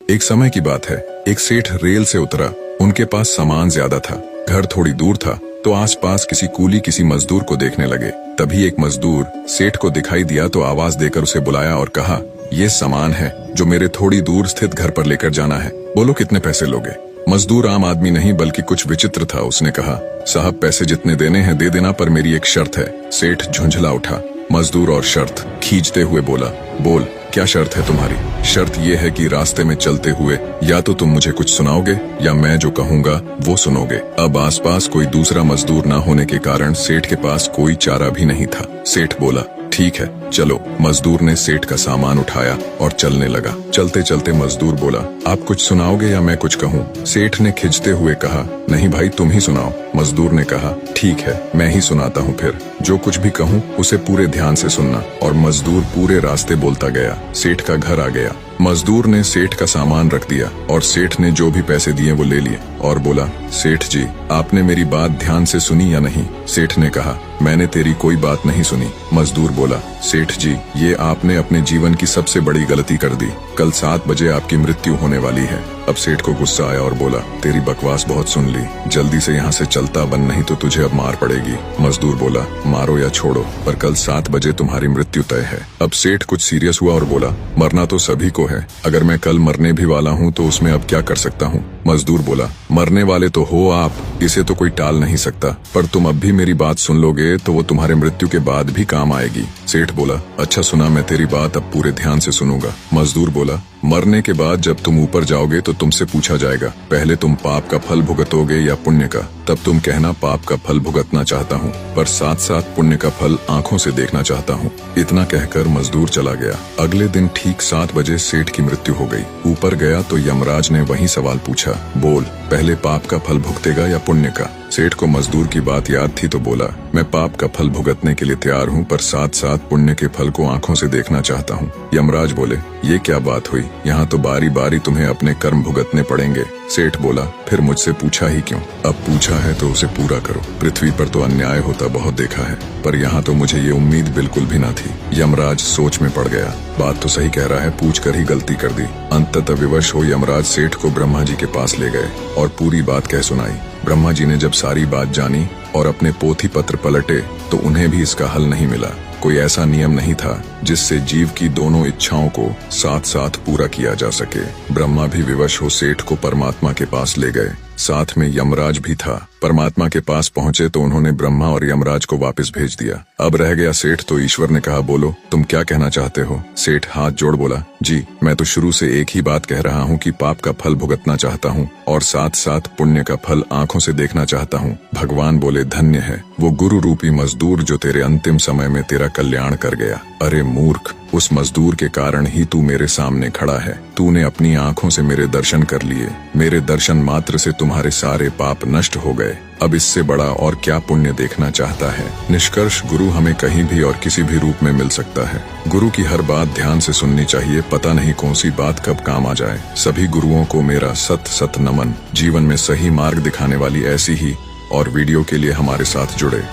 एक समय की बात है, एक सेठ रेल से उतरा। उनके पास सामान ज्यादा था, घर थोड़ी दूर था, तो आसपास किसी कूली किसी मजदूर को देखने लगे। तभी एक मजदूर सेठ को दिखाई दिया तो आवाज देकर उसे बुलाया और कहा, ये सामान है जो मेरे थोड़ी दूर स्थित घर पर लेकर जाना है, बोलो कितने पैसे लोगे। मजदूर आम आदमी नहीं बल्कि कुछ विचित्र था। उसने कहा, साहब पैसे जितने देने हैं दे देना, पर मेरी एक शर्त है। सेठ झुंझला उठा। मजदूर और शर्त खींचते हुए बोला, बोल क्या शर्त है तुम्हारी। शर्त यह है कि रास्ते में चलते हुए या तो तुम मुझे कुछ सुनाओगे या मैं जो कहूंगा वो सुनोगे। अब आसपास कोई दूसरा मजदूर न होने के कारण सेठ के पास कोई चारा भी नहीं था। सेठ बोला, ठीक है चलो। मजदूर ने सेठ का सामान उठाया और चलने लगा। चलते चलते मजदूर बोला, आप कुछ सुनाओगे या मैं कुछ कहूँ। सेठ ने खिंचते हुए कहा, नहीं भाई तुम ही सुनाओ। मजदूर ने कहा, ठीक है मैं ही सुनाता हूँ, फिर जो कुछ भी कहूँ उसे पूरे ध्यान से सुनना। और मजदूर पूरे रास्ते बोलता गया। सेठ का घर आ गया। मजदूर ने सेठ का सामान रख दिया और सेठ ने जो भी पैसे दिए वो ले लिए और बोला, सेठ जी आपने मेरी बात ध्यान से सुनी या नहीं। सेठ ने कहा, मैंने तेरी कोई बात नहीं सुनी। मजदूर बोला, सेठ जी ये आपने अपने जीवन की सबसे बड़ी गलती कर दी। कल 7 बजे आपकी मृत्यु होने वाली है। अब सेठ को गुस्सा आया और बोला, तेरी बकवास बहुत सुन ली, जल्दी से यहाँ से चलता बन, नहीं तो तुझे अब मार पड़ेगी। मजदूर बोला, मारो या छोड़ो पर कल 7 बजे तुम्हारी मृत्यु तय है। अब सेठ कुछ सीरियस हुआ और बोला, मरना तो सभी को है, अगर मैं कल मरने भी वाला हूँ तो उसमें अब क्या कर सकता हूँ। मजदूर बोला, मरने वाले तो हो आप, इसे तो कोई टाल नहीं सकता, पर तुम अब भी मेरी बात सुन लोगे तो वो तुम्हारे मृत्यु के बाद भी काम आएगी। सेठ बोला, अच्छा सुना, मैं तेरी बात अब पूरे ध्यान से सुनूंगा। मजदूर बोला, मरने के बाद जब तुम ऊपर जाओगे तो तुमसे पूछा जाएगा, पहले तुम पाप का फल भुगतोगे या पुण्य का। तब तुम कहना पाप का फल भुगतना चाहता हूँ, पर साथ साथ पुण्य का फल आंखों से देखना चाहता हूँ। इतना कहकर मजदूर चला गया। अगले दिन ठीक 7 बजे सेठ की मृत्यु हो गई। ऊपर गया तो यमराज ने वही सवाल पूछा, बोल पहले पाप का फल भुगतेगा या पुण्य का। सेठ को मजदूर की बात याद थी तो बोला, मैं पाप का फल भुगतने के लिए तैयार हूँ, पर साथ साथ पुण्य के फल को आंखों से देखना चाहता हूँ। यमराज बोले, ये क्या बात हुई, यहाँ तो बारी बारी तुम्हें अपने कर्म भुगतने पड़ेंगे। सेठ बोला, फिर मुझसे पूछा ही क्यों, अब पूछा है तो उसे पूरा करो। पृथ्वी पर तो अन्याय होता बहुत देखा है, पर यहाँ तो मुझे ये उम्मीद बिल्कुल भी न थी। यमराज सोच में पड़ गया, बात तो सही कह रहा है, पूछ कर ही गलती कर दी। अंततः विवश हो यमराज सेठ को ब्रह्मा जी के पास ले गए और पूरी बात कह सुनाई। ब्रह्मा जी ने जब सारी बात जानी और अपने पोथी पत्र पलटे तो उन्हें भी इसका हल नहीं मिला। कोई ऐसा नियम नहीं था जिससे जीव की दोनों इच्छाओं को साथ साथ पूरा किया जा सके। ब्रह्मा भी विवश हो सेठ को परमात्मा के पास ले गए, साथ में यमराज भी था। परमात्मा के पास पहुंचे तो उन्होंने ब्रह्मा और यमराज को वापस भेज दिया। अब रह गया सेठ, तो ईश्वर ने कहा, बोलो तुम क्या कहना चाहते हो। सेठ हाथ जोड़ बोला, जी मैं तो शुरू से एक ही बात कह रहा हूँ कि पाप का फल भुगतना चाहता हूँ और साथ साथ पुण्य का फल आंखों से देखना चाहता हूँ। भगवान बोले, धन्य है वो गुरु रूपी मजदूर जो तेरे अंतिम समय में तेरा कल्याण कर गया। अरे मूर्ख, उस मजदूर के कारण ही तू मेरे सामने खड़ा है। तूने अपनी आंखों से मेरे दर्शन कर लिए, मेरे दर्शन मात्र से तुम्हारे सारे पाप नष्ट हो गए। अब इससे बड़ा और क्या पुण्य देखना चाहता है। निष्कर्ष, गुरु हमें कहीं भी और किसी भी रूप में मिल सकता है। गुरु की हर बात ध्यान से सुननी चाहिए, पता नहीं कौन सी बात कब काम आ जाए। सभी गुरुओं को मेरा सत सत नमन। जीवन में सही मार्ग दिखाने वाली ऐसी ही और वीडियो के लिए हमारे साथ जुड़े।